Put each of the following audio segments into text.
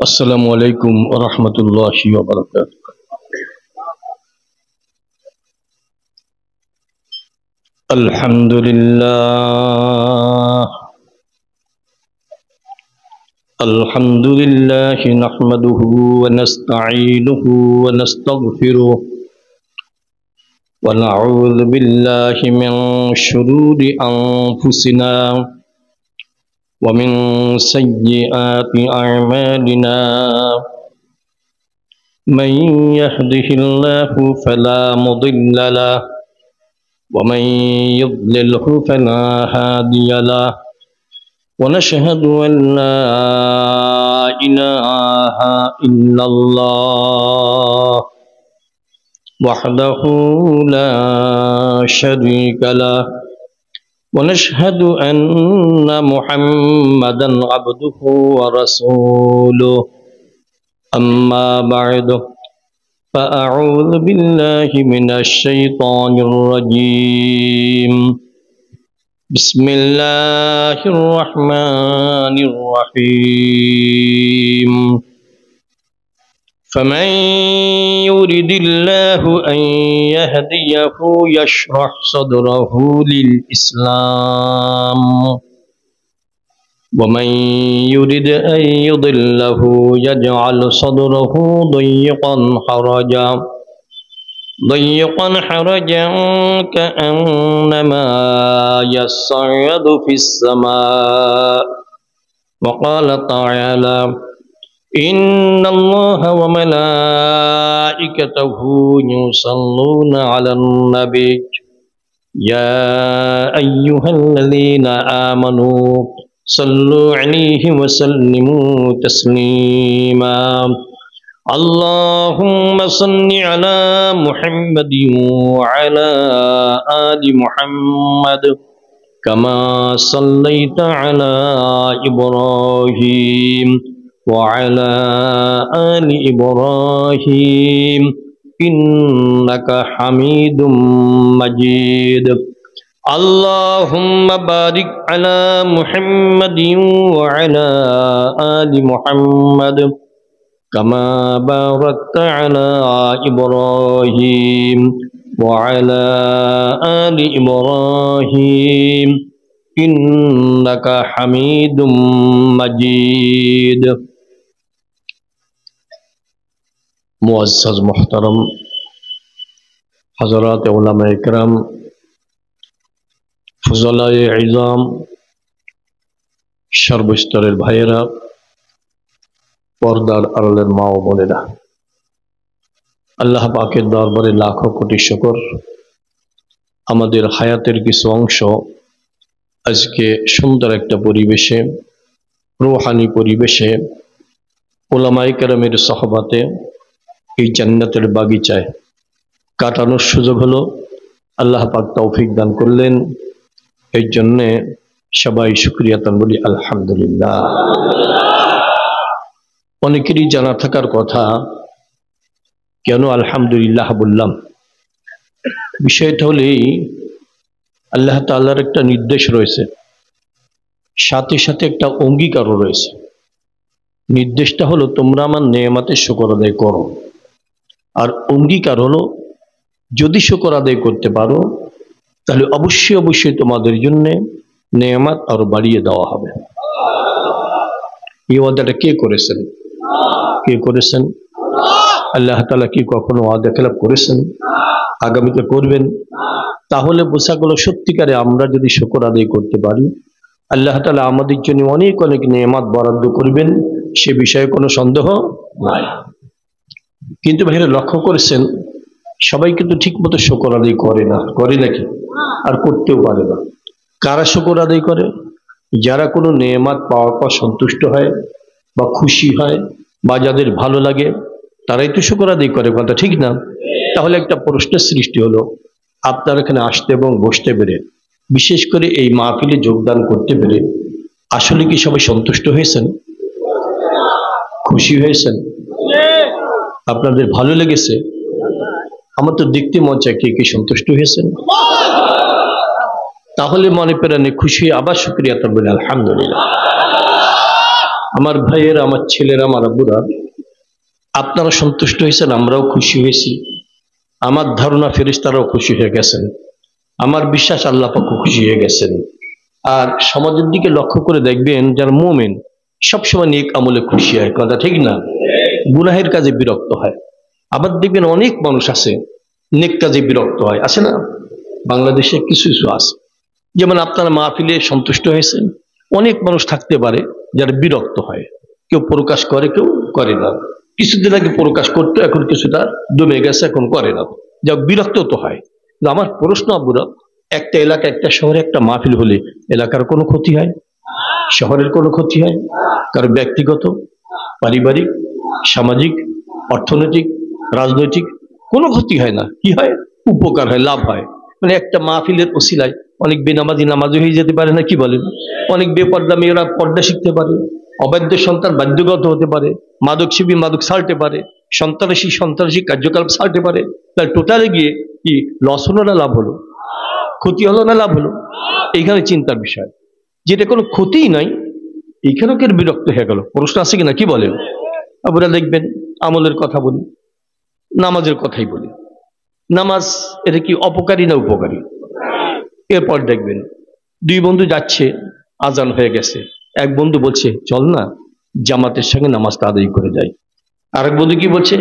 السلام عليكم ورحمة الله وبركاته. الحمد لله نحمده ونستعينه ونستغفره ونعوذ بالله من شرور أنفسنا ومن سيئات أعمالنا من يهده الله فلا مضل له ومن يضلله فلا هادي له ونشهد أن لا إله إلا الله وحده لا شريك له ونشهد أن محمدا عبده ورسوله أما بعد فأعوذ بالله من الشيطان الرجيم بسم الله الرحمن الرحيم فمن يرد الله أن يهديه يشرح صدره للإسلام ومن يرد أن يضله يجعل صدره ضيقا حرجا كأنما يصعد في السماء وقال تعالى إن الله وملائكته يصلون على النبي يا أيها الذين آمنوا صلوا عليه وسلموا تسليما اللهم صل على محمد وعلى آل محمد كما صليت على إبراهيم وعلى آل إبراهيم إنك حميد مجيد اللهم بارك على محمد وعلى آل محمد كما باركت على إبراهيم وعلى آل إبراهيم إنك حميد مجيد मुअज़्ज़ज़ मुहतरम हज़रात उलमा इकराम फुज़लाए इज़ाम सर्वस्तरेर भाइयेरा पर्दार आড়ালের মা ও বোনেরা আল্লাহ পাকের দরবারে লাখো কোটি শুকর আমাদের হায়াতের কিছু অংশ আজকে সুন্দর একটা পরিবেশে রূহানি পরিবেশে উলামায়ে কেরামের সোহবতে এই জান্নাতের বাগিচায় কাটানোর সুযোগ হলো আল্লাহ পাক তৌফিক দান করলেন এই জন্য সবাই শুকরিয়া তান বলি আলহামদুলিল্লাহ অনেকেরই জানা থাকার কথা কেন আলহামদুলিল্লাহ বললাম বিষয়টা হলো আল্লাহ তাআলার একটা নির্দেশ রয়েছে সাথে সাথে একটা অঙ্গীকারও রয়েছে নির্দেশটা হলো তোমরা আমার নেয়ামতের শুকর আদায় করো আর অঙ্গীকার হলো যদি শুকর আদায় করতে পারো তাহলে অবশ্যই অবশ্যই তোমাদের জন্য নেয়ামত আরো বাড়িয়ে দেওয়া হবে এই ওয়াদাটা কে করেছেন আল্লাহ তাআলা কি কখনো ওয়াদা খেলাপ করেছেন আগামীতে করবেন তাহলে বোঝা গেল সত্যিকারে আমরা যদি শুকর আদায় করতে পারি আল্লাহ তাআলা আমাদের জন্য অনেক অনেক নেয়ামত বরাদ্দ করবেন সে বিষয়ে কোনো সন্দেহ নাই কিন্তু ভাইরা লক্ষ্য করেছেন সবাই কিন্তু ঠিকমতো শুকর আদায় করে নাকি আর করতেও পারে না কারা শুকর আদায় করে যারা কোনো নেয়ামত পাওয়ার পর সন্তুষ্ট হয় বা খুশি হয় বা যাদের ভালো লাগে তারাই তো শুকর আদায় করে কথা ঠিক না তাহলে একটা প্রশ্নের সৃষ্টি হলো আপনারা এখানে আসতে এবং বসতে পেরে বিশেষ করে এই মাহফিলে যোগদান করতে পেরে আসলে কি সবাই সন্তুষ্ট হয়েছেন খুশি হয়েছেন আপনাদের ভালো লেগেছে আমার তো দেখতে মন চায় কে কে সন্তুষ্ট হয়েছেন তাহলে মনে প্রাণে খুশি আবার শুকরিয়া করবেন আলহামদুলিল্লাহ আমার ভাইয়েরা, আমার ছেলেরা, আমার আব্বুরা, আপনারা সন্তুষ্ট হয়েছেন, আমরাও খুশি হয়েছি। আমার ধারণা ফেরেশতারাও খুশি হয়ে গেছেন। আমার বিশ্বাস আল্লাহ পাক খুশি হয়ে গেছেন। আর সমাজের দিকে লক্ষ্য করে দেখবেন, যারা মুমিন সবসময় নেক আমলে খুশি হয়, কথা ঠিক না? গুনাহের কাজে বিরক্ত হয়। আবার দেখবেন অনেক মানুষ আছে নেক কাজে বিরক্ত হয়, আছে না? বাংলাদেশে কিছু কিছু আছে, যেমন আপনারা মাহফিলে সন্তুষ্ট হয়েছেন। অনেক মানুষ থাকতে পারে যারা বিরক্ত হয়, কেউ প্রকাশ করে, কেউ করে না। কিছুদিন আগে প্রকাশ করতো, এখন কিছুটা দমে গেছে, এখন করে না। যা বিরক্ত তো হয়। আমার প্রশ্ন আব্বুরা, একটা এলাকা, একটা শহরে একটা মাহফিল হলে এলাকার কোনো ক্ষতি হয়? শহরের কোনো ক্ষতি হয়? কারো ব্যক্তিগত, পারিবারিক, সামাজিক, অর্থনৈতিক, রাজনৈতিক কোনো ক্ষতি হয় না। কি হয়? উপকার হয়, লাভ হয়। মানে একটা মাহফিলের ওসিলায় অনেক বেনামাজি নামাজি হয়ে যেতে পারে না, কি বলেন? অনেক বেপর্দা মেয়েরা পর্দা শিখতে পারে, অবাধ্য সন্তান বাধ্যগত হতে পারে, মাদক সেবী মাদক ছাড়তে পারে, সন্ত্রাসী কার্যকলাপ ছাড়তে পারে। তাহলে টোটালে গিয়ে কি লস হলো না লাভ হলো? ক্ষতি হলো না লাভ হলো? এইখানে চিন্তার বিষয়। যেটা কোনো ক্ষতিই নাই, এইখানেও কেন বিরক্ত হয়ে গেল? প্রশ্ন আছে কিনা, কি বলেন? আপনারা দেখবেন, আমলের কথা বলি, নামাজের কথাই বলি। নামাজ এটা কি অপকারী না উপকারী? এরপর দেখবেন দুই বন্ধু যাচ্ছে, আজান হয়ে গেছে, এক বন্ধু বলছে চল না জামাতের সঙ্গে নামাজটা আদায় করে যাই। আরেক বন্ধু কি বলছে,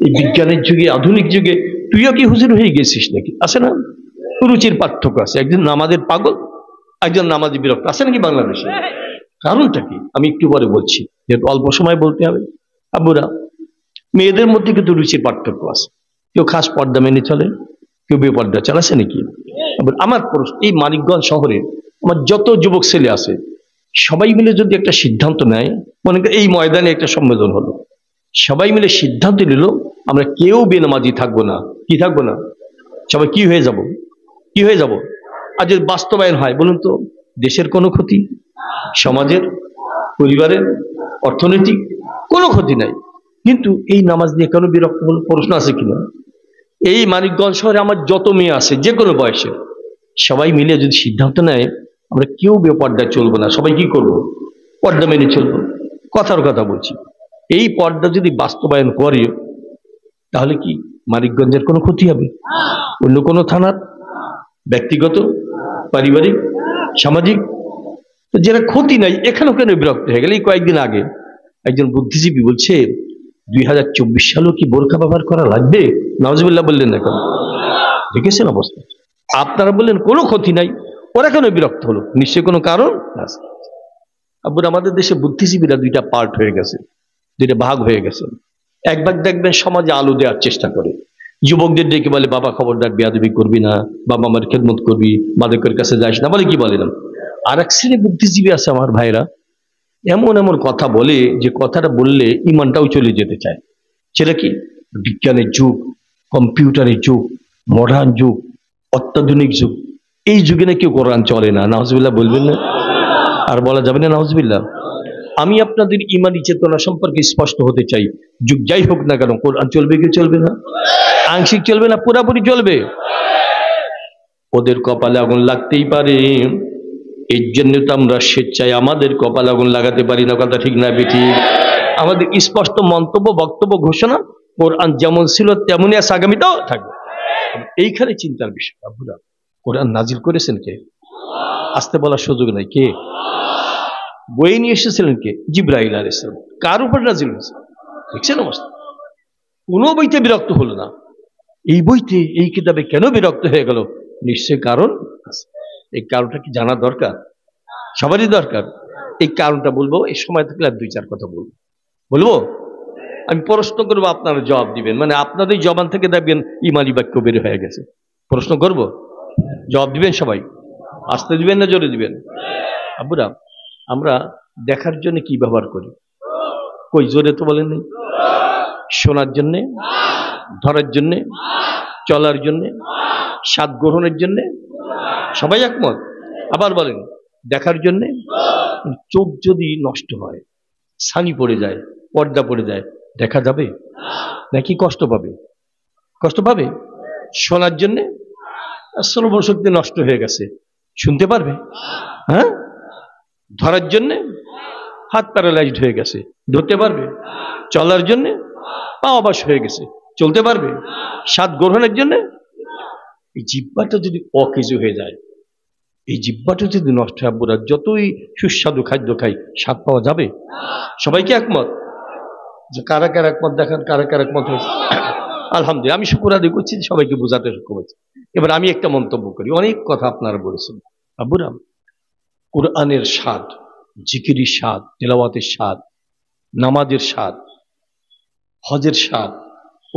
এই বিজ্ঞানের যুগে, আধুনিক যুগে তুইও কি হুজুর হয়ে গেছিস নাকি? আছে না? রুচির পার্থক্য আছে। একজন নামাজের পাগল, একজন নামাজে বিরক্ত, আছে নাকি বাংলাদেশে? কারণটা কি আমি একটু পরে বলছি, যেহেতু অল্প সময় বলতে হবে। আব্বুরা, মেয়েদের মধ্যে কিন্তু রুচির পার্থক্য আছে। কেউ খাস পর্দা মেনে চলে, কেউ বেপর্দা চালাচ্ছে নাকি? আমার প্রশ্ন, এই মানিকগঞ্জ শহরে আমার যত যুবক ছেলে আছে, সবাই মিলে যদি একটা সিদ্ধান্ত নেয়, মনে করেন এই ময়দানে একটা সম্মেলন হলো, সবাই মিলে সিদ্ধান্ত নিল আমরা কেউ বেনামাজি থাকবো না, কি থাকবো না, সবাই কি হয়ে যাব? কি হয়ে যাব? আর যদি বাস্তবায়ন হয়, বলুন তো, দেশের কোনো ক্ষতি, সমাজের, পরিবারের, অর্থনৈতিক কোনো ক্ষতি নাই। কিন্তু এই নামাজ নিয়ে কেন বিরক্ত হলো? প্রশ্ন আছে কিনা? এই মানিকগঞ্জ শহরে আমার যত মেয়ে আছে, যে কোনো বয়সে, সবাই মিলে যদি সিদ্ধান্ত নেয় আমরা কেউ বেপর্দায় চলবো না, সবাই কি করবো? পর্দা মেনে চলবো। কথার কথা বলছি, এই পর্দা যদি বাস্তবায়ন করে, তাহলে কি মানিকগঞ্জের কোনো ক্ষতি হবে? অন্য কোনো থানার, ব্যক্তিগত, পারিবারিক, সামাজিক, যেটা ক্ষতি নাই, এখানেও কেন বিরক্ত হয়ে গেল? এই কয়েকদিন আগে একজন বুদ্ধিজীবী বলছে 2024 সালেও কি বোরকা ব্যবহার করা লাগবে? নাউজুবিল্লাহ বললেন না কেন? দেখেছেন অবস্থা? আপনারা বললেন কোনো ক্ষতি নাই, ওরা কেন বিরক্ত হলো? নিশ্চয়ই কোনো কারণ আছে। আব্বুর, আমাদের দেশে বুদ্ধিজীবীরা দুইটা পার্ট হয়ে গেছে, দুইটা ভাগ হয়ে গেছে। এক ভাগ দেখবেন সমাজে আলো দেওয়ার চেষ্টা করে, যুবকদের ডেকে বলে বাবা খবরদার বেয়াদবি করবি না, বাবা আমার খেদমত করবি, মাদকের কাছে যাস না, বলে কি বলে না। আর এক শ্রেণী বুদ্ধিজীবী আছে আমার ভাইরা, এমন এমন কথা বলে যে কথাটা বললে ইমানটাও চলে যেতে চায়। সেটা কি? বিজ্ঞানের যুগ, কম্পিউটারের যুগ, মডার্ন যুগ, অত্যাধুনিক যুগ, এই যুগে নাকি কোরআন চলে না। নাউজুবিল্লাহ বলবেন না? আর বলা যাবে না নাউজুবিল্লাহ? আমি আপনাদের ইমানি চেতনা সম্পর্কে স্পষ্ট হতে চাই, যুগ যাই হোক না কেন কোরআন চলবে কি চলবে না? আংশিক চলবে না পুরাপুরি চলবে? ওদের কপালে আগুন লাগতেই পারে, এর জন্য তো আমরা স্বেচ্ছায় আমাদের কপালে আগুন লাগাতে পারি না, কথা ঠিক না বেঠিক? আমাদের স্পষ্ট মন্তব্য, বক্তব্য, ঘোষণা, কোরআন যেমন ছিল তেমনই আছে, আগামীটাও থাকবে। এইখানে চিন্তার বিষয়। আব্বুরা, কোরআন নাজিল করেছেন কে? আসতে বলার সুযোগ নাই। কে? বই নিয়ে এসেছিলেন কে? জিবরাইল আলাইহিস সালাম। কার উপর নাজিল হয়েছে? দেখছেন অবস্থা? কোনো বইতে বিরক্ত হলো না, এই বইতে, এই কিতাবে কেন বিরক্ত হয়ে গেল? নিশ্চয় কারণ আছে। এই কারণটা কি জানা দরকার? সবারই দরকার। এই কারণটা বলবো, এই সময় থাকলে আর দুই চার কথা বলবো। আমি প্রশ্ন করবো, আপনারা জবাব দিবেন, মানে আপনাদের জবান থেকে দেখবেন ইমানি বাক্য বের হয়ে গেছে। প্রশ্ন করব, জবাব দিবেন সবাই। আসতে দিবেন না জোরে দিবেন? আব্বুরা, আমরা দেখার জন্য কি ব্যবহার করি? কই জোরে তো বলেন নেই। শোনার জন্যে, ধরার জন্যে, চলার জন্যে, স্বাদ গ্রহণের জন্যে, সবাই একমত? আবার বলেন দেখার জন্যে। চোখ যদি নষ্ট হয়, ছানি পড়ে যায়, পর্দা পড়ে যায়, দেখা যাবে নাকি কষ্ট পাবে? কষ্ট পাবে। শোনার জন্যে, শ্রবণ শক্তি নষ্ট হয়ে গেছে, শুনতে পারবে? হ্যাঁ। ধরার জন্যে, হাত প্যারালাইজড হয়ে গেছে, ধরতে পারবে? চলার জন্য পা অবশ হয়ে গেছে, চলতে পারবে? স্বাদ গ্রহণের জন্য এই জিহ্বাটা যদি অকেজো হয়ে যায়, এই জিহ্বাটা যদি নষ্ট হয়, আব্বুরা যতই সুস্বাদু খাদ্য খাই, স্বাদ পাওয়া যাবে? সবাইকে একমত? যে কারা কারা একমত দেখান, কারা কারা একমত হয়েছে? আলহামদুলিল্লাহ, আমি শুকর আদায় করছি, সবাইকে বোঝাতে সক্ষম হয়েছে। এবার আমি একটা মন্তব্য করি। অনেক কথা আপনারা বলেছেন আব্বুরা, কোরআনের স্বাদ, জিকিরির স্বাদ, তেলাওয়াতের স্বাদ, নামাজের স্বাদ, হজের স্বাদ,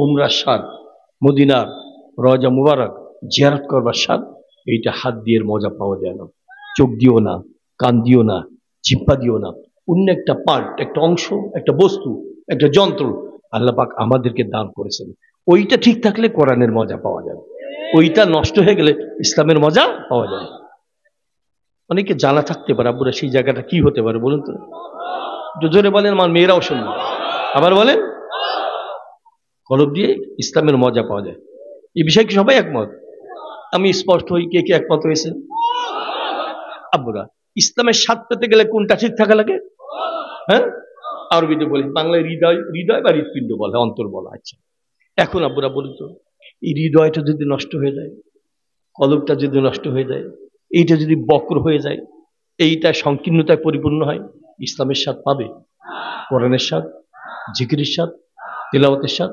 উমরার স্বাদ, মদিনার রওজা মুবারক জিয়ারত করবার স্বাদ, এইটা হাত দিয়ে মজা পাওয়া যায় না, চোখ দিও না, কান দিও না, জিহ্বা দিও না। অন্য একটা পার্ট, একটা অংশ, একটা বস্তু, একটা যন্ত্র আল্লাহ পাক আমাদেরকে দান করেছেন। ওইটা ঠিক থাকলে কোরআনের মজা পাওয়া যায়, ওইটা নষ্ট হয়ে গেলে ইসলামের মজা পাওয়া যায়। অনেকে জানা থাকতে পারে আব্বুরা সেই জায়গাটা কি হতে পারে বলুন তো? জোরে বলেন, আমার মেয়েরাও শুনবে। আবার বলেন, কলব দিয়ে ইসলামের মজা পাওয়া যায়। এই বিষয়ে কি সবাই একমত? আমি স্পষ্ট হই, কে কে একমত হয়েছে? আব্বুরা, ইসলামের স্বাদ পেতে গেলে কোনটা ঠিক থাকা লাগে? হ্যাঁ, আরবিতে বলি, বাংলায় হৃদয়, হৃদয় বা হৃৎপিণ্ড বলে, অন্তর বলা। আচ্ছা, এখন আব্বুরা বলুন তো, এই হৃদয়টা যদি নষ্ট হয়ে যায়, কলবটা যদি নষ্ট হয়ে যায়, এইটা যদি বক্র হয়ে যায়, এইটা সংকীর্ণতায় পরিপূর্ণ হয়, ইসলামের স্বাদ পাবে? কোরআনের স্বাদ, জিকিরের স্বাদ, তেলাওয়াতের স্বাদ?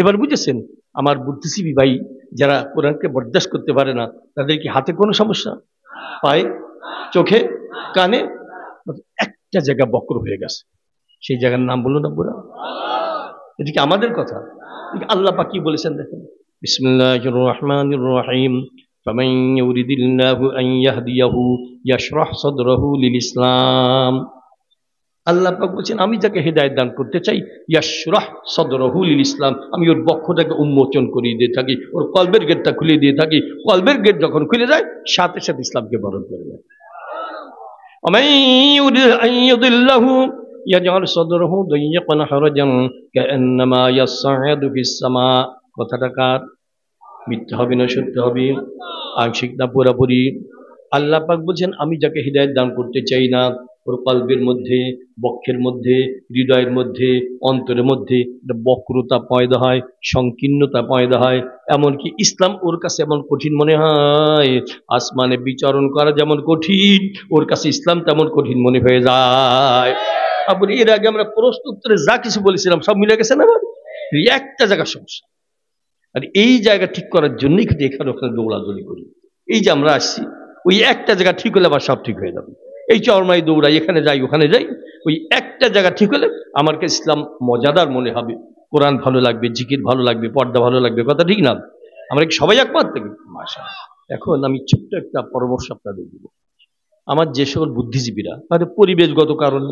এবার বুঝেছেন? আমার বুদ্ধিজীবী ভাই যারা কোরআনকে বরদাস্ত করতে পারে না, তাদের কি হাতে কোনো সমস্যা, পায়ে, চোখে, কানে? একটা জায়গা বক্র হয়ে গেছে, সেই জায়গার নাম বলুন আব্বুরা। এদিকে আমাদের কথা, আল্লাহ পাক কি বলেছেন দেখেন, বিসমিল্লাহির রহমানির রহিম, ফামান ইউরিদিল্লাহু আন ইয়াহদিয়াহু ইয়াশরাহ সাদরাহু লিল ইসলাম। আল্লাহ পাক বলছেন, আমি যাকে হেদায়েত দান করতে চাই, ইয়াশরাহ সাদরাহু লিল ইসলাম, আমি ওর বক্ষটাকে উন্মোচন করিয়ে দিয়ে থাকি, ওর কলবের গেটটা খুলে দিয়ে থাকি। কলবের গেট যখন খুলে যায়, সাথে সাথে ইসলামকে বরণ করে নেয়। ومن يرد أن يضله يجعل صدره ضيقا حرجا كأنما يصعد في السماء। কথাটা কার? মিথ্যা হবে না সত্য হবে? আংশিক না পুরোপুরি? আল্লাহ পাক বলছেন, আমি যাকে হিদায়াত দান করতে চাই না, ওর কলবের মধ্যে, বক্ষের মধ্যে, হৃদয়ের মধ্যে, অন্তরের মধ্যে বক্রতা পয়দা হয়, সংকীর্ণতা পয়দা হয়। এমনকি ইসলাম ওর কাছে এমন কঠিন মনে হয়, আসমানে বিচরণ করা যেমন কঠিন, ওর কাছে ইসলাম তেমন কঠিন মনে হয়ে যায়। আবার এর আগে আমরা প্রশ্ন উত্তরে যা কিছু বলেছিলাম সব মিলে গেছে না? একটা জায়গার সমস্যা, আর এই জায়গা ঠিক করার জন্যই কিন্তু এখানে ওখানে দৌড়াদৌড়ি করি। এই যে আমরা আসছি, ওই একটা জায়গা ঠিক হলে আবার সব ঠিক হয়ে যাবে। এই চরমাই দৌড়াই, এখানে যাই ওখানে যাই, ওই একটা জায়গা ঠিক হলে আমার কাছে ইসলাম মজাদার মনে হবে, কোরআন ভালো লাগবে, জিকির ভালো লাগবে, পর্দা ভালো লাগবে। কথা ঠিক না? আমরা কি সবাই একমত থেকে? মাশাআল্লাহ। এখন আমি ছোট্ট একটা পরামর্শ আপনাদের দিব। আমার যে সকল বুদ্ধিজীবীরা তাদের পরিবেশগত কারণে,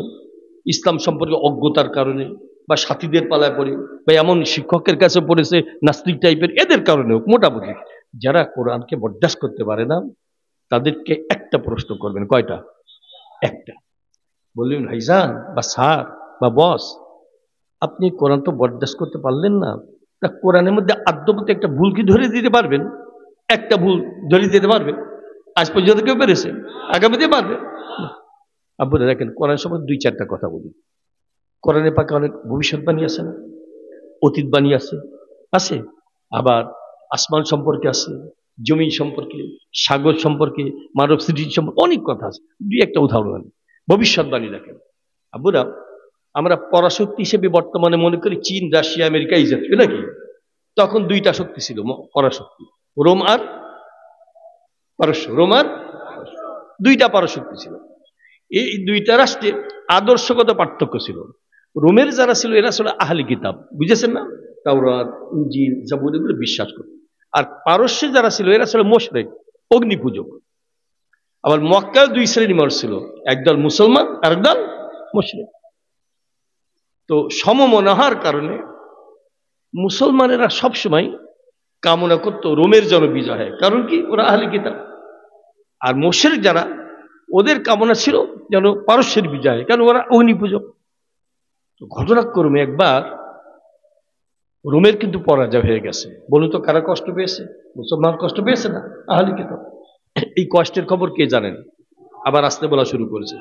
ইসলাম সম্পর্কে অজ্ঞতার কারণে, বা সাথীদের পালায় পড়ে, বা এমন শিক্ষকের কাছে পড়েছে নাস্তিক টাইপের, এদের কারণেও মোটামুটি যারা কোরআনকে বরদাস্ত করতে পারে না, তাদেরকে একটা প্রশ্ন করবেন। কয়টা? একটা। বললেন, ভাইজান বা স্যার বা বস, আপনি কোরআন তো বরদাস্ত করতে পারলেন না, তা কোরআনের মধ্যে আদ্যপতি একটা ভুল কি ধরে দিতে পারবেন? একটা ভুল ধরে দিতে পারবেন? আজ পর্যন্ত কেউ পেরেছে? আগামীতে পারবে? আপনারা দেখেন, কোরআন সম্পর্কে দুই চারটা কথা বলি। কোরআনের পাকে অনেক ভবিষ্যৎবাণী আছে না? অতীতবাণী আছে, আছে। আবার আসমান সম্পর্কে আছে, জমি সম্পর্কে, সাগর সম্পর্কে, মানব সৃষ্টি সম্পর্কে অনেক কথা আছে। দুই একটা উদাহরণ। ভবিষ্যৎবাণী দেখেন আব্বুরা, আমরা পরাশক্তি হিসেবে বর্তমানে মনে করি চীন, রাশিয়া, আমেরিকা, এই জাতীয় নাকি? তখন দুইটা শক্তি ছিল পরাশক্তি, রোম আর পারস্য। রোম আর দুইটা পরাশক্তি ছিল। এই দুইটা রাষ্ট্রে আদর্শগত পার্থক্য ছিল। রোমের যারা ছিল এরা ছিল আহলি কিতাব, বুঝেছেন না? তাওরাত, ইনজিল, জাবুর এগুলো বিশ্বাস করত। আর পারস্যে যারা ছিল এরা ছিল মুশরিক, অগ্নি পূজক। আবার মক্কায় দুই শ্রেণী মানুষ ছিল, একদল মুসলমান আর একদল মুশরিক। তো সমমনা হওয়ার কারণে মুসলমানেরা সবসময় কামনা করত রোমের যেন বিজয় হয়, কারণ কি? ওরা আহলি কিতাব। আর মুশরিক যারা, ওদের কামনা ছিল যেন পারস্যের বিজয় হয়, কারণ ওরা অগ্নি পূজক। ঘটনাক্রমে একবার রোমের কিন্তু পরাজয় হয়ে গেছে। বলুন তো কারা কষ্ট পেয়েছে? মুসলমান কষ্ট পেয়েছে না? আহলি কিতাব। এই কষ্টের খবর কে জানেন? আবার আসতে বলা শুরু করেছে।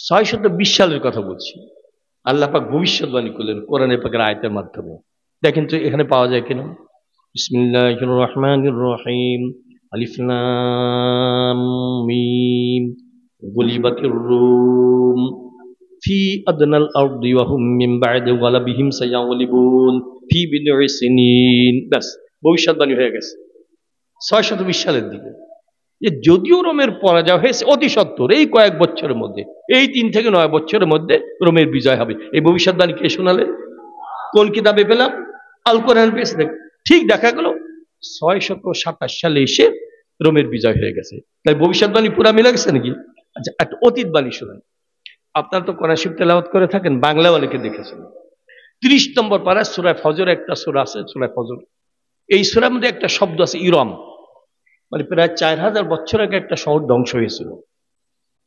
620 সালের কথা বলছি। আল্লাহ পাক ভবিষ্যৎবাণী করলেন কোরআনে পাকের আয়াতের মাধ্যমে। দেখেন তো এখানে পাওয়া যায় কিনা। বিসমিল্লাহির রহমানির রহিম, আলিফ লাম মিম, গুলিবাতির রুম ফি আদনাল আরদি ওয়া হুম মিন বা'দি গালাবিহিম সায়াগলিবুন ফি বিদ'i সিনিন। ব্যাস, ভবিষ্যৎবাণী হয়ে গেছে 620 সালের দিকে, যে যদিও রোমের পরাজয় হয়েছে অতি সত্বর এই কয়েক বছরের মধ্যে, এই 3 থেকে 9 বছরের মধ্যে রোমের বিজয় হবে। এই ভবিষ্যৎবাণী কে শোনালেন? কোন কিতাবে পেলাম? আল কোরআন পেয়েছে। ঠিক দেখা গেল 627 সালে এসে রোমের বিজয় হয়ে গেছে। তাই ভবিষ্যৎবাণী পুরা মিলে গেছে নাকি? আচ্ছা, একটা অতীত বাণী শোনান। আপনারা তো কোরআন শরীফ তেলাওয়াত করে থাকেন, বাংলা অনেকে দেখেছেন। 30 নম্বর পারায় সূরা ফজর একটা সূরা আছে, সূরা ফজর। এই সূরার মধ্যে একটা শব্দ আছে ইরম, মানে প্রায় 4000 বছর আগে একটা শহর ধ্বংস হয়েছিল।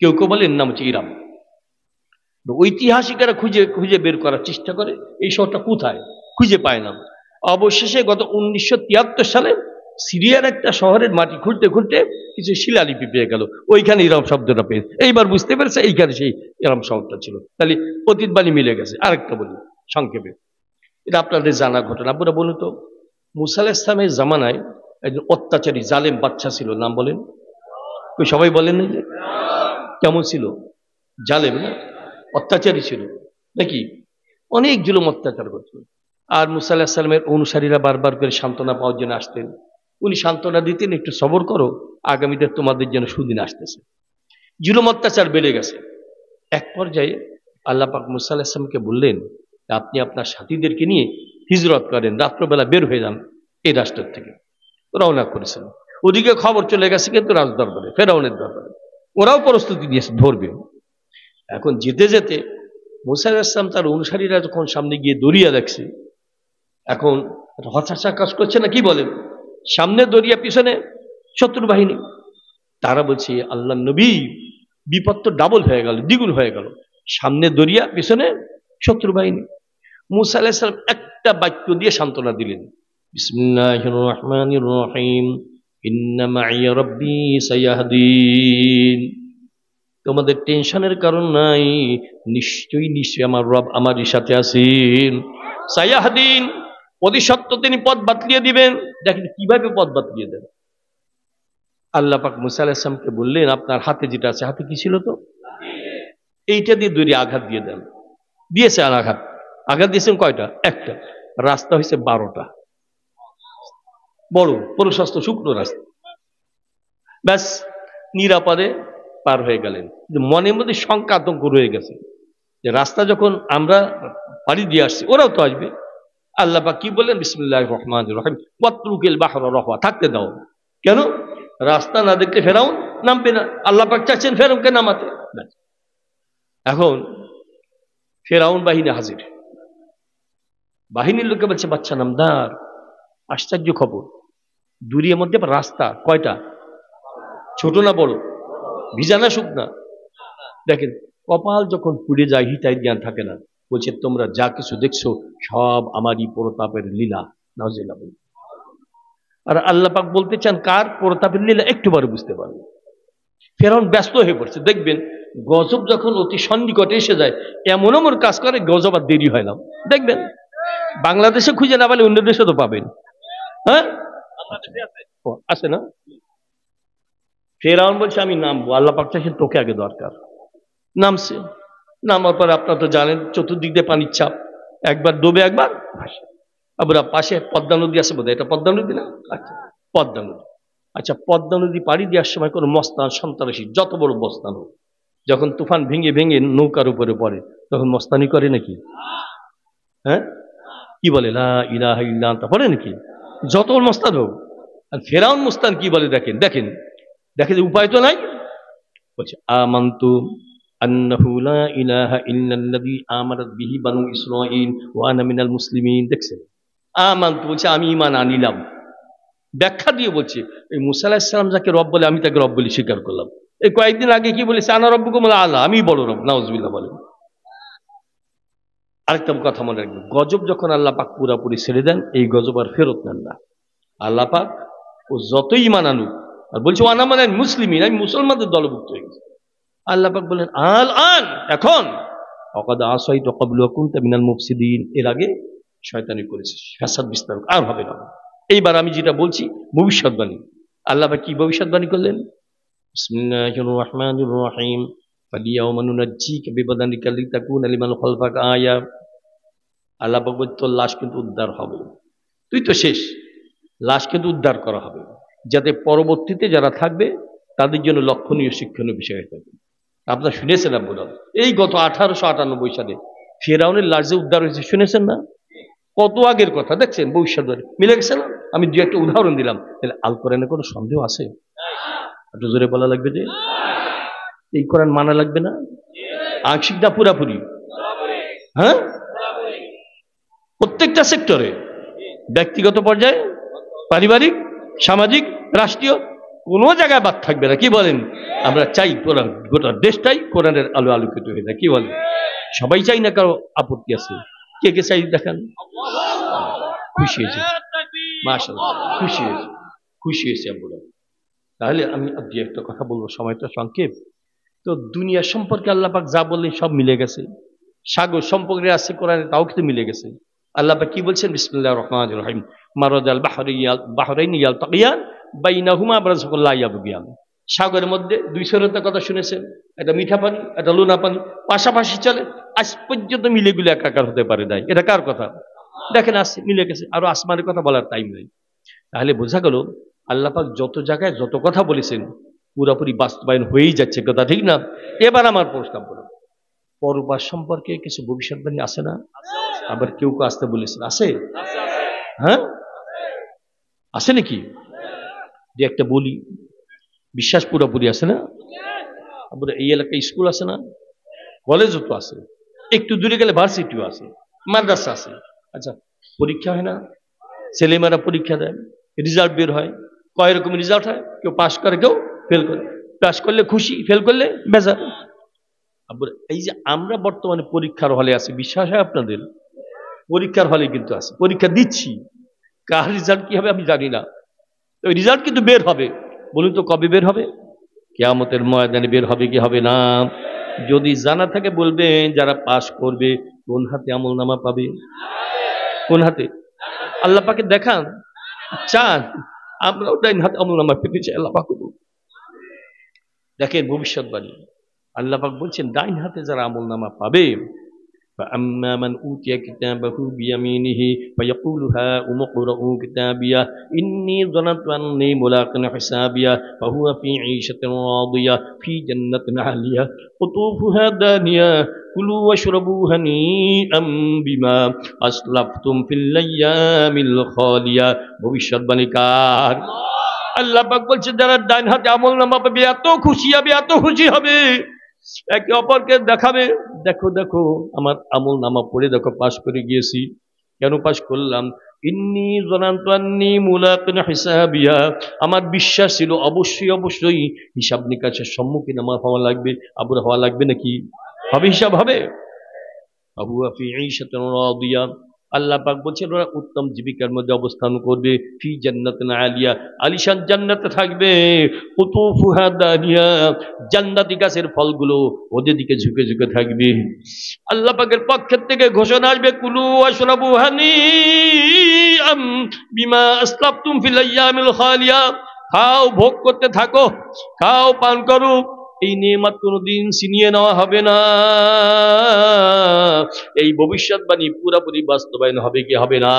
কেউ কেউ বলেন নাম হচ্ছে ইরাম। ঐতিহাসিকেরা খুঁজে খুঁজে বের করার চেষ্টা করে এই শহরটা কোথায়, খুঁজে পায় না। অবশেষে গত 1973 সালে সিরিয়ার একটা শহরের মাটি খুঁড়তে খুঁড়তে কিছু শিলালিপি পেয়ে গেল, ওইখানে ইরাম শব্দটা পেয়ে এইবার বুঝতে পেরেছে এইখানে সেই ইরাম শহরটা ছিল। তাহলে অতীতবাণী মিলে গেছে। আরেকটা বলি সংক্ষেপে, এটা আপনাদের জানা ঘটনা। আপনারা বলুন তো, মুসা আলাইহিস সালামের জামানায় একজন অত্যাচারী জালেম বাচ্চা ছিল, নাম বলেন। সবাই বলেন না যে কেমন ছিল? জালেম না, অত্যাচারী ছিল নাকি? অনেক জুলুম অত্যাচার করত। আর মুসা আলাইহিস সালামের অনুসারীরা বারবার করে সান্ত্বনা পাওয়ার জন্য আসতেন। উনি সান্ত্বনা দিতেন, একটু সবর করো, আগামীতে তোমাদের জন্য সুদিন আসতেছে। জুলুম অত্যাচার বেড়ে গেছে। এক পর্যায়ে আল্লাহ পাক মুসা আলাইহিস সালামকে বললেন, আপনি আপনার সাথীদেরকে নিয়ে হিজরত করেন, রাত্রবেলা বের হয়ে যান এই রাষ্ট্রের থেকে। রওনা করেছেন। ওদিকে খবর চলে গেছে কিন্তু রাজ দরবারে, ফেরাউনের দরবারে, ওরাও প্রস্তুতি নিয়েছে ধরবে। এখন যেতে যেতে মুসা আলাইহিস সালাম তার অনুসারীরা যখন সামনে গিয়ে দরিয়া দেখছে, এখন হতাশা কাজ করছে না, কি বলেন, সামনে দরিয়া পিছনে শত্রু বাহিনী। তারা বলছে আল্লাহ নবী, বিপদ তো ডাবল হয়ে গেল, দ্বিগুণ হয়ে গেল, সামনে দরিয়া পিছনে শত্রু বাহিনী। মুসা আলাইহিস সালাম একটা বাক্য দিয়ে সান্ত্বনা দিলেন, বিসমিল্লাহির রহমানির রহিম, ইন্না মাইয়া রাব্বি সায়াহদিন। তোমাদের টেনশনের কারণ নাই, নিশ্চয়ই নিশ্চয়ই আমার রব আমারই সাথে আছেন। সায়াহদিন, অতি সত্য তিনি পথ বাতলিয়ে দিবেন। দেখেন কিভাবে পথ বাতলিয়ে দেন। আল্লাহ পাক মুসা আলাইহিস সালামকে বললেন, আপনার হাতে যেটা আছে, হাতে কি ছিল তো, এইটা দিয়ে দড়ি আঘাত দিয়ে দেন। দিয়েছে আঘাত, আঘাত দিয়েছেন কয়টা? একটা। রাস্তা হয়েছে 12টা, বড় প্রশস্ত শুকনো রাস্তা। ব্যাস, নিরাপদে পার হয়ে গেলেন। মনের মধ্যে শঙ্কা আতঙ্ক রয়ে গেছে যে রাস্তা যখন আমরা পাড়ি দিয়ে আসছি, ওরাও তো আসবে। আল্লাহ পাক কি বললেন, বিসমিল্লাহির রহমানির রহিম, ওয়াতরুকিল বাহরা রাহওয়া, থাকতে দাও। কেন? রাস্তা না দেখতে ফেরাউন নামবে না, আল্লাহ পাক চাচ্ছেন ফেরাউনকে নামাতে। এখন ফেরাউন বাহিনী হাজির। বাহিনীর লোকে বলছে, বাচ্চা নামদার, আশ্চর্য খবর, দূরের মধ্যে রাস্তা কয়টা, ছোট না বড়, ভিজা না শুকনা? দেখেন কপাল যখন পুড়ে যায় হিতাই জ্ঞান থাকে না। বলছে তোমরা যা কিছু দেখছো সব আমারই প্রতাপের লীলা। নাউজুবিল্লাহ। আর আল্লাহ পাক বলতে চান কার প্রতাপের লীলা? একটুবার বুঝতে পারবে। ফেরাউন ব্যস্ত হয়ে পড়ছে। দেখবেন গজব যখন অতি সন্নিকটে এসে যায়, এমন এমন কাজ করে গজব আর দেরি হয় না। দেখবেন বাংলাদেশে খুঁজে না পেলে অন্য দেশে তো পাবেন। হ্যাঁ, আছে না? ফেরাউন বলছে আমি নামবো, আল্লাহ পাক চাইছেন তোকে আগে দরকার। নামছে, নামার পর আপনারা তো জানেন চতুর্দিক দিয়ে পানির চাপ, একবার ডুবে একবার ভাসে। আবার পাশে পদ্মা নদী আছে বোধহয়, এটা পদ্মা নদী না? আচ্ছা, পদ্মা নদী। আচ্ছা, পদ্মা নদী পাড়ি দেওয়ার সময় কোনো মস্তান সন্ত্রাসী যত বড় মস্তান হোক, যখন তুফান ভেঙে ভেঙে নৌকার উপরে পড়ে তখন মস্তানি করে নাকি? হ্যাঁ, কি বলে লা ইলাহা ইল্লা আনতা পড়ে নাকি? যত মস্তান হোক। আর ফেরাউন মুস্তান কি বলে দেখেন, দেখেন দেখেন, উপায় তো নাই। বলছে আমান্তু আন্নাহু লা ইলাহা ইল্লাল্লাযী আমানাত বিহি বানু ইসরাঈল ওয়া আনা মিনাল মুসলিমিন। দেখছেন, আমান্তু বলছে আমি ঈমান আনিলাম। ব্যাখ্যা দিয়ে বলছে এই মুসা আলাইহিস সালাম যাকে রব বলে আমি তাকে রব বলে স্বীকার করলাম। এই কয়েকদিন আগে কি বলেছে, আনা রব্বুকুমুল আ'লা, আমি বড় রব। নাউজুবিল্লাহ বলেন। আরেকটা কথা মনে রাখবেন, গজব যখন আল্লাহ পাক পুরাপুরি ছেড়ে দেন, এই গজব আর ফেরত নেন না। আল্লাহ পাক ও যতই ঈমান আনুক, আর বলছে ওয়ানা মিনাল মুসলিমিন, আমি মুসলমানদের দলভুক্ত হয়ে গেছি। আল্লাহ পাক বলেন আল আন, এখন অকাদ আসাইতু ক্বাবলু ওয়া কুনতা মিনাল মুফসিদিন, এর আগে শয়তানি করেছিস, ফাসাদ বিস্তার আর হবে না। এইবার আমি যেটা বলছি ভবিষ্যৎবাণী, আল্লাহ পাক কি ভবিষ্যৎবাণী করলেন? বিসমিল্লাহির রহমানির রহিম, ফালিয়াউমা নুনাজ্জিকা বিবাদানিকা লিতাকুনা লিমান খালফাকা আয়া। আল্লাহ পাক বলেন তোর লাশ কিন্তু উদ্ধার হবে, তুই তো শেষ, লাশ কিন্তু উদ্ধার করা হবে, যাতে পরবর্তীতে যারা থাকবে তাদের জন্য লক্ষণীয় শিক্ষণীয় বিষয় হয়ে থাকবে। আপনারা শুনেছেন আপনারা, এই গত 1898 সালে ফেরাউনের লাশ যে উদ্ধার হয়েছে, শুনেছেন না? কত আগের কথা, দেখছেন ভবিষ্যৎবাণী মিলে গেছে না? আমি দু একটা উদাহরণ দিলাম, তাহলে আল কোরআনে কোনো সন্দেহ আছে? একটু জোরে বলা লাগবে যে এই কোরআন মানা লাগবে না? আংশিক না পুরাপুরি? হ্যাঁ, প্রত্যেকটা সেক্টরে, ব্যক্তিগত পর্যায়ে, পারিবারিক, সামাজিক, রাষ্ট্রীয়, কোন জায়গায় বাদ থাকবে না। কি বলেন? আমরা চাই কোরআন, গোটা দেশটাই কোরআনের আলো আলোকিত হয়ে যায়। কি বলেন? সবাই চাই না, কারো আপত্তি আছে? কে কে চাই দেখান। খুশি হয়েছে, মাশাআল্লাহ, খুশি হয়েছে, খুশি হয়েছে আপনারা। তাহলে আমি আজকে একটা কথা বলবো, সময়টা সংক্ষেপ। তো দুনিয়া সম্পর্কে আল্লাহ পাক যা বললেন সব মিলে গেছে, সাগর সম্পর্কে আছে কোরআনে, তাও কিন্তু মিলে গেছে। আল্লাহ পাক কি বলছেন? বিসমিল্লাহির রহমানির রহিম, মারাজাল বাহরাইনি ইয়ালতাকিয়ান বাইনাহুমা বারযাখুন লা ইয়াবগিয়ান। সাগরের মধ্যে দুই স্রোতের কথা শুনেছেন, একটা মিঠা পানি, একটা লোনা পানি, পাশাপাশি চলে, আজ পর্যন্ত মিলেগুলো একাকার হতে পারে নাই। এটা কার কথা? দেখেন আসছে, মিলে গেছে। আরো আসমানের কথা বলার টাইম নেই। তাহলে বোঝা গেল আল্লাহ পাক যত জায়গায় যত কথা বলেছেন পুরোপুরি বাস্তবায়ন হয়েই যাচ্ছে, কথা ঠিক না? এবার আমার প্রস্তাব হলো, পরবাস সম্পর্কে কিছু ভবিষ্যৎবাণী আছে না? আবার কেউ কেউ আসতে বলেছেন, আছে? হ্যাঁ, আছে নাকি? যে একটা বলি, বিশ্বাস পুরোপুরি আছে না? আবার এই এলাকায় স্কুল আছে না? কলেজও তো আছে, একটু দূরে গেলে ভার্সিটিও আছে, মাদ্রাসা আছে। আচ্ছা, পরীক্ষা হয় না? ছেলেমেয়েরা পরীক্ষা দেয়, রেজাল্ট বের হয়, কয় রকম রেজাল্ট হয়, কেউ পাস করে, কেউ ফেল করে। পাস করলে খুশি, ফেল করলে বেজার। আবার এই যে আমরা বর্তমানে পরীক্ষার হলে আছি, বিশ্বাস হয় আপনাদের? পরীক্ষার হলে কিন্তু আছে, পরীক্ষা দিচ্ছি, কার রেজাল্ট কি হবে আমি জানি না, ওই রেজাল্ট কিন্তু বের হবে। বলুন তো কবে বের হবে? কিয়ামতের ময়দানে বের হবে কি হবে না? যদি জানা থাকে বলবেন, যারা পাস করবে কোন হাতে আমলনামা পাবে? কোন হাতে? আল্লাহ পাকে দেখান, চান আমরা ওটাই হাতে আমলনামা পেতে চাই। আল্লাহ পাক দেখেন ভবিষ্যৎবাণী, আল্লাহ পাক বলছেন ডাইন হাতে যারা আমলনামা পাবে, فأما من أوتي كتابه بيمينه فيقول هاؤم اقرءوا كتابيه إني ظننت أني ملاق حسابيه فهو في عيشة راضية في جنة عالية قطوفها دانية كلوا واشربوا هنيئا بما أسلفتم في الأيام الخالية। ভবিষ্যৎবাণী কার? আল্লাহ পাক বলছে যারা ডান হাতে আমলনামা পাবে এত খুশি হবে, এত খুশি হবে, একে অপরকে দেখাবে, দেখো দেখো আমার আমলনামা পড়ে দেখো, পাশ করে গিয়েছি। কেন পাশ করলাম? ইন্নী যানানতু আন্নী মুলাকিন হিসাবিয়া, আমার বিশ্বাস ছিল অবশ্যই অবশ্যই হিসাব নিকাশের সম্মুখীন আমার হওয়া লাগবে। আবার হওয়া লাগবে নাকি? হবে, হিসাব হবে। ফাহুয়া ফি ঈশাতিন রাদিয়া, আল্লাহ পাক বলছেন ওরা উত্তম জীবিকার মধ্যে অবস্থান করবে। ফি জান্নাতিন আলিয়া, আলিশান জান্নাতে থাকবে। কুতুফুহা দানিয়া, জান্নাতি গাছের ফলগুলো ওদের দিকে ঝুঁকে ঝুঁকে থাকবে। আল্লাহ পাকের পক্ষ থেকে ঘোষণা আসবে, কুলু ওয়াশরাবু হানিআম বিমা আসলাফতুম ফিল আইয়ামিল খালিয়া, খাও, ভোগ করতে থাকো, খাও, পান করো, এই নেয়ামত কোনদিন ছিনিয়ে নেওয়া হবে না। এই ভবিষ্যৎবাণী পুরোপুরি বাস্তবায়ন হবে কি হবে না?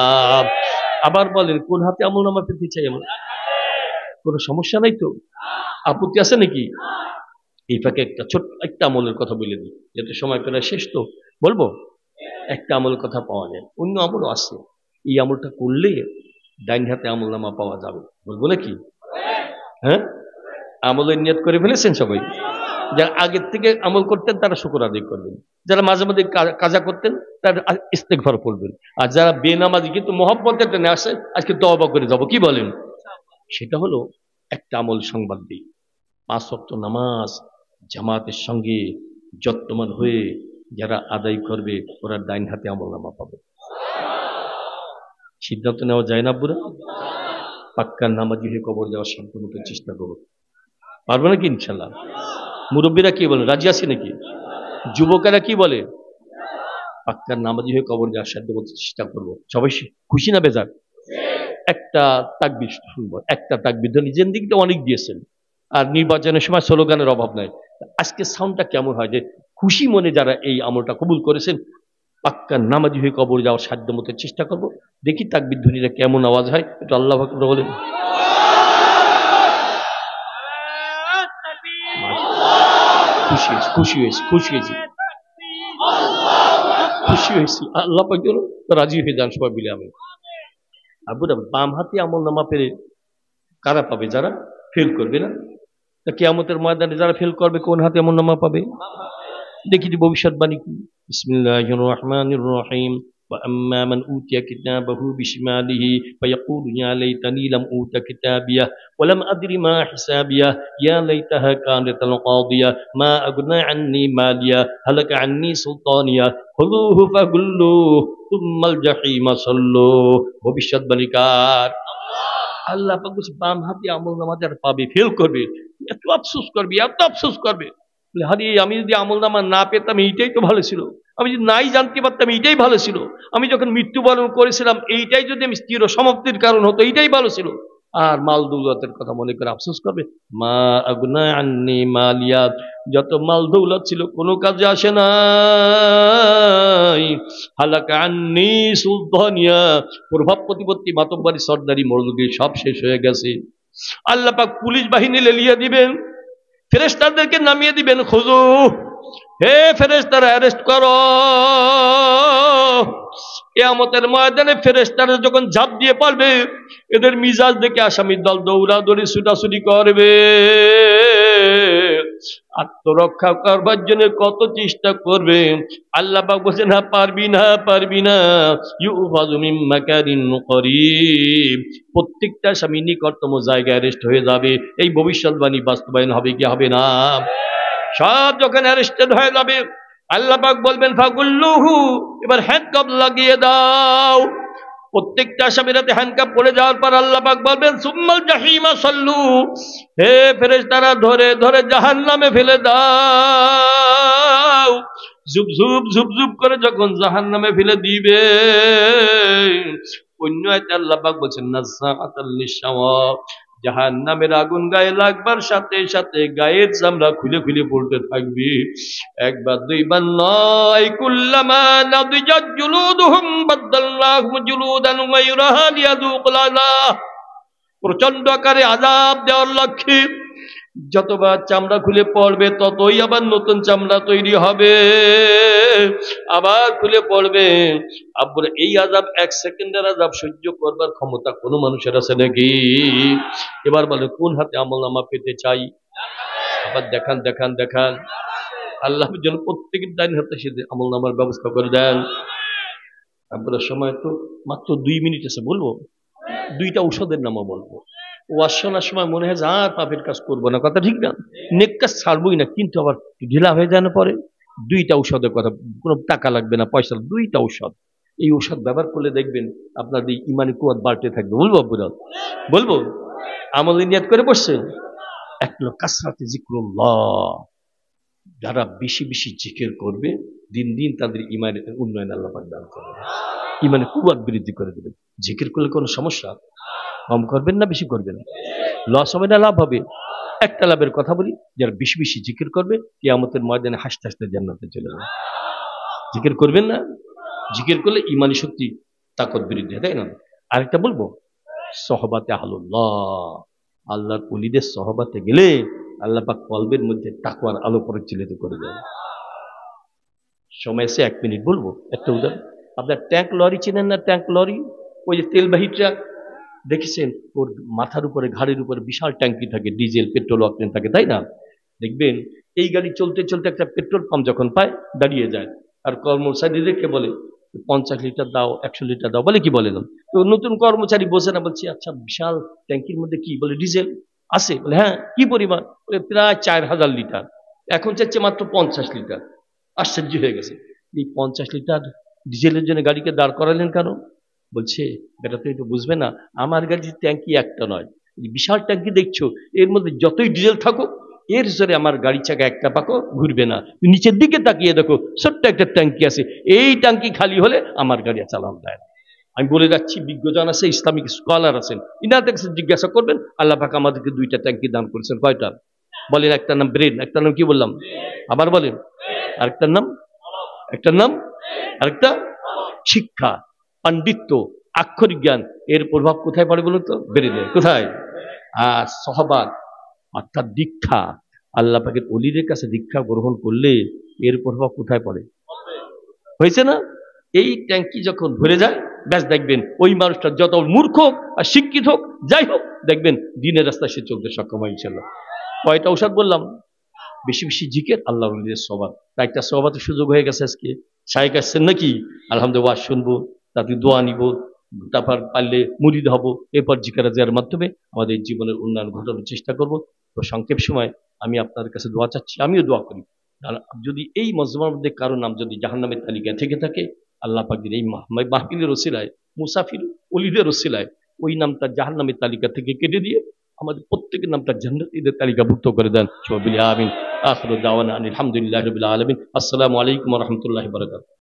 আবার বলেন কোন হাতে আমলনামা পেতে চাই আমরা? কোনো সমস্যা নাই তো? আপত্তি আছে নাকি? এই ফাঁকে একটা ছোট্ট একটা আমলের কথা বলে দিই, যাতে সময় প্রায় শেষ, তো বলবো। একটা আমলের কথা পাওয়া যায়, অন্য আমলও আছে। এই আমলটা করলে ডাইন হাতে আমলনামা পাওয়া যাবে, বলবো নাকি? হ্যাঁ, আমলের নিয়ত করে ফেলেছেন সবাই? যারা আগের থেকে আমল করতেন তারা শুকর আদায় করবেন, যারা মাঝে মাঝে কাজা করতেন তারা ইস্তেগফার করবেন, আর যারা বেনামাজি কিন্তু মহব্বতের টেনে আসে আজকে তওবা করে যাবো, কি বলেন? সেটা হলো একটা আমল সংবাদ দিই, 5 ওয়াক্ত নামাজ জামাতের সঙ্গে যত্নবান হয়ে যারা আদায় করবে ওরা ডাইন হাতে আমলনামা পাবে। সিদ্ধান্ত নেওয়া যায় না বুড়া? পাক্কা নামাজি হয়ে কবর যাওয়ার সম্পূর্ণ চেষ্টা করো, পারবে নাকি ইনশাল্লাহ? মুরব্বীরা কি বলে, রাজি আছে নাকি? যুবকেরা কি বলে? পাক্কা নামাজি হয়ে কবর যাওয়ার সাধ্য বলতে চেষ্টা করবো। সবাই খুশি না বেজার? একটা তাকবীর শুনবো, একটা তাকবীর তো নিজের দিক দিয়ে অনেক দিয়েছেন, আর নির্বাচনের সময় স্লোগানের অভাব নাই। আজকে সাউন্ডটা কেমন হয় যে খুশি মনে যারা এই আমলটা কবুল করেছেন, পাক্কা নামাজি হয়ে কবর যাওয়ার সাধ্য মতো চেষ্টা করবো। দেখি তাকবীর ধ্বনিটা কেমন আওয়াজ হয়, একটু আল্লাহু আকবার বলেন। খুশি হয়েছি, খুশি হয়েছি, খুশি হয়েছি, খুশি হয়েছি। আল্লাহ পাক যেন রাজি হয়ে যান সবাই মিলে। আমি আবুরা বাম হাতে আমল নামা পেরে কারা পাবে? যারা ফেল করবে না। তা কিয়ামতের ময়দানে যারা ফেল করবে কোন হাতে আমল নামা পাবে? দেখি যে ভবিষ্যৎবাণী কি। বিসমিল্লাহির রহমানির রহিম। وأما من أوتي كتابه بشماله فيقول يا ليتني لم أوت كتابيه ولم أدر ما حسابيه يا ليتها كانت القاضية ما أغنى عني ماليه هلك عني سلطانيه خذوه فغلوه ثم الجحيم صلوه। ভবিষ্যৎবাণী কার? আল্লাহ পাক বলছে বাম হাতে আমল নামা যারা পাবে ফেল করবে, এত আফসোস করবে, এত আফসোস করবে। আরে আমি যদি আমল নামা না পেতাম এইটাই তো ভালো ছিল, আমি যদি নাই জানতে পারতাম এইটাই ভালো ছিল, আমি যখন মৃত্যুবরণ করেছিলাম এইটাই যদি আমি চির সমাপ্তির কারণ হতো এইটাই ভালো ছিল। আর মাল দৌলতের কথা মনে করে আফসোস করবে। মা আগনা আন্নি মালিয়াত, যত মাল দৌলত ছিল কোনো কাজে আসে নাই। হালাকা আন্নি সুলতানিয়া, প্রভাব প্রতিপত্তি মাতব্বারি সর্দারি মরলুগি সব শেষ হয়ে গেছে। আল্লাহ পাক পুলিশ বাহিনী লেলিয়ে দিবেন, ফেরেশতাদেরকে নামিয়ে দিবেন, খুজু, হে ফেরেশতারা অ্যারেস্ট করো। কিয়ামতের ময়দানে ফেরেশতারা যখন ঝাঁপ দিয়ে পড়বে, এদের মিজাজ দেখে আসামির দল দৌড়াদৌড়ি ছুটাছুটি করবে। আত্মরক্ষা করবার জন্য কত চেষ্টা করবে। আল্লাহ পাক বলছেন না, পারবি না, পারবি না। ইউফাযু মিন মাকারিন করিব, প্রত্যেকটা আসামি নিকটতম জায়গায় অ্যারেস্ট হয়ে যাবে। এই ভবিষ্যৎবাণী বাস্তবায়ন হবে কি হবে না? সব যখন অ্যারেস্টেড হয়ে যাবে, আল্লাহ পাক বলবেন ফাগুল্লুহু, এবার হ্যান্ডকাপ লাগিয়ে দাও। প্রত্যেকটা আসামির হাতে হ্যান্ডকাপ পড়ে যাওয়ার পর আল্লাহ পাক বলবেন সুম্মাল জাহিমা সাল্লু, হে ফেরেশতারা ধরে ধরে জাহান্নামে ফেলে দাও। ঝুপ ঝুপ ঝুপ ঝুপ করে যখন জাহান্নামে ফেলে দিবে, অন্য আয়াতে আল্লাহ পাক বলেন নাযাআতাল লিশাওয়া, জাহান্নামের আগুন গায়ে লাগবার সাথে সাথে গায়ের চামড়া খুলে খুলে পড়তে থাকবে। একবার দুইবার নয়, কুল্লামা নাদিজাত জুলুদুহুম বাদদালনাহুম জুলুদান গায়রাহা লিয়াযুকুল আযাব, প্রচন্ড আকারে আযাব দেওয়ার লক্ষ্যে যতবার চামড়া খুলে পড়বে ততই আবার নতুন চামড়া তৈরি হবে, আবার খুলে পড়বে। আব্বুর এই আযাব, এক সেকেন্ডের আযাব সহ্য করবার ক্ষমতা কোনো মানুষের আছে নাকি? এবার বলে কোন হাতে আমলনামা পেতে চাই? আবার দেখান দেখান দেখান। আল্লাহ যেন প্রত্যেকের ডাইন হাতে সে আমলনামার ব্যবস্থা করে দেন। আব্বুর সময় তো মাত্র 2 মিনিট আছে, বলবো 2টা ঔষধের নামও বলবো। ওয়াজ শোনার সময় মনে হয় আর পাপের কাজ করবো না, কথা ঠিক না? নেক কাজ ছাড়বই না, কিন্তু আবার ঢিলা হয়ে যায় না পরে। 2টা ঔষধের কথা, কোনো টাকা লাগবে না, পয়সা, 2টা ঔষধ। এই ঔষধ ব্যবহার করলে দেখবেন আপনাদের ইমানি কুয়াত বাড়তে থাকবে। বলবো আব্বুরা, বলবো? আমলে নিয়াত করে বসছেন। এক হলো কাসরাতে জিক্রুল্লাহ, যারা বেশি বেশি জিকির করবে দিন দিন তাদের ইমানের উন্নয়ন আল্লাহ পাক দান করবে, ইমানে কুয়াত বৃদ্ধি করে দেবেন। জিকির করলে কোনো সমস্যা? কম করবেন না বেশি করবেন? লস হবে না লাভ হবে? একটা লাভের কথা বলি, যারা বেশি বেশি জিকির করবে কিয়ামতের ময়দানে হাসতে হাসতে জান্নাতে চলে যাবে। জিকির করবেন না? জিকির করলে ইমানি শক্তি তাকত বৃদ্ধি হয়, তাই না? আরেকটা বলবো, সহবাতে আহলুল্লাহ, আল্লাহর ওলিদের সহবাতে গেলে আল্লাহ পাক কলবের মধ্যে তাকওয়ার আলো পরিচালিত করে দেয়। সময় এসে 1 মিনিট বলবো একটা উদাহরণ। আপনার ট্যাঙ্ক লরি চেনেন না? ট্যাঙ্ক লরি, ওই যে তেলবাহী ট্রাক দেখেছেন, ওর মাথার উপরে ঘাড়ের উপরে বিশাল ট্যাঙ্কি থাকে, ডিজেল পেট্রোল অকটেন থাকে, তাই না? দেখবেন এই গাড়ি চলতে চলতে একটা পেট্রোল পাম্প যখন পায় দাঁড়িয়ে যায়, আর কর্মচারীদেরকে বলে 50 লিটার দাও, 100 লিটার দাও, বলে কি বলে না? তো নতুন কর্মচারী বসে না, বলছি আচ্ছা বিশাল ট্যাঙ্কির মধ্যে কি বলে ডিজেল আছে? বলে হ্যাঁ। কি পরিমাণ? বলে প্রায় 4000 লিটার, এখন চাচ্ছে মাত্র 50 লিটার। আশ্চর্য হয়ে গেছে, এই 50 লিটার ডিজেলের জন্য গাড়িকে দাঁড় করালেন কেন? বলছে এটা তো একটু বুঝবে না, আমার গাড়ির ট্যাঙ্কি একটা নয়, বিশাল ট্যাঙ্কি দেখছো, এর মধ্যে যতই ডিজেল থাকুক এর জোরে আমার গাড়ি চাকা একটা পাকও ঘুরবে না। নিচের দিকে তাকিয়ে দেখো, ছোট্ট একটা ট্যাঙ্কি আছে, এই ট্যাঙ্কি খালি হলে আমার গাড়ি চালানো যায় না। আমি বলে যাচ্ছি, বিজ্ঞজন আছে, ইসলামিক স্কলার আছেন, ইনাদের কাছে জিজ্ঞাসা করবেন। আল্লাহ পাক আমাদেরকে দুইটা ট্যাঙ্কি দান করেছেন। কয়টা বলেন? একটা নাম ব্রেন, একটা নাম কি বললাম, আবার বলেন, আরেকটার নাম, একটার নাম, আরেকটা শিক্ষা, পাণ্ডিত্য, আক্ষরিক জ্ঞান। এর প্রভাব কোথায় পড়ে বলুন তো? ব্রেনে। কোথায়? আর সহবাত অর্থাৎ দীক্ষা, আল্লাহ পাকের ওলিদের কাছে দীক্ষা গ্রহণ করলে এর প্রভাব কোথায় পড়ে? হয়েছে না? এই ট্যাঙ্কি যখন ভরে যায়, ব্যাস দেখবেন ওই মানুষটা যত মূর্খ হোক আর শিক্ষিত হোক, যাই হোক, দেখবেন দিনের রাস্তায় সে চলতে সক্ষম হয় ইনশাল্লাহ। কয়টা ঔষধ বললাম? বেশি বেশি জিকির, আল্লাহ ওলিদের সওয়াব। একটা সওয়াবের সুযোগ হয়ে গেছে আজকে। শায়েখ আসছেন নাকি? আলহামদুলিল্লাহ, ওয়াজ শুনবো, তাতে দোয়া নিব, তারপর পারলে মুরিদ হব, এরপর জিকির আজকারের মাধ্যমে আমাদের জীবনের উন্নয়ন ঘটানোর চেষ্টা করব। তো সংক্ষেপ সময় আমি আপনাদের কাছে দোয়া চাচ্ছি, আমিও দোয়া করি। আর যদি এই মজমার মধ্যে কারো নাম যদি জাহান্নামের তালিকায় থেকে থাকে, আল্লাহ পাকের এই মাহফিলের ওসিলায়, মুসাফির ওলিদের ওসিলায় ওই নামটা জাহান্নামের তালিকা থেকে কেটে দিয়ে আমাদের প্রত্যেকের নামটা জান্নাতীদের তালিকাভুক্ত করে দেন। সবাই আমিন। আখিরু দাওয়ানা আলহামদুলিল্লাহি রাব্বিল আলামিন। আসসালামু আলাইকুম ওয়া রাহমাতুল্লাহি ওয়া বারাকাতুহু।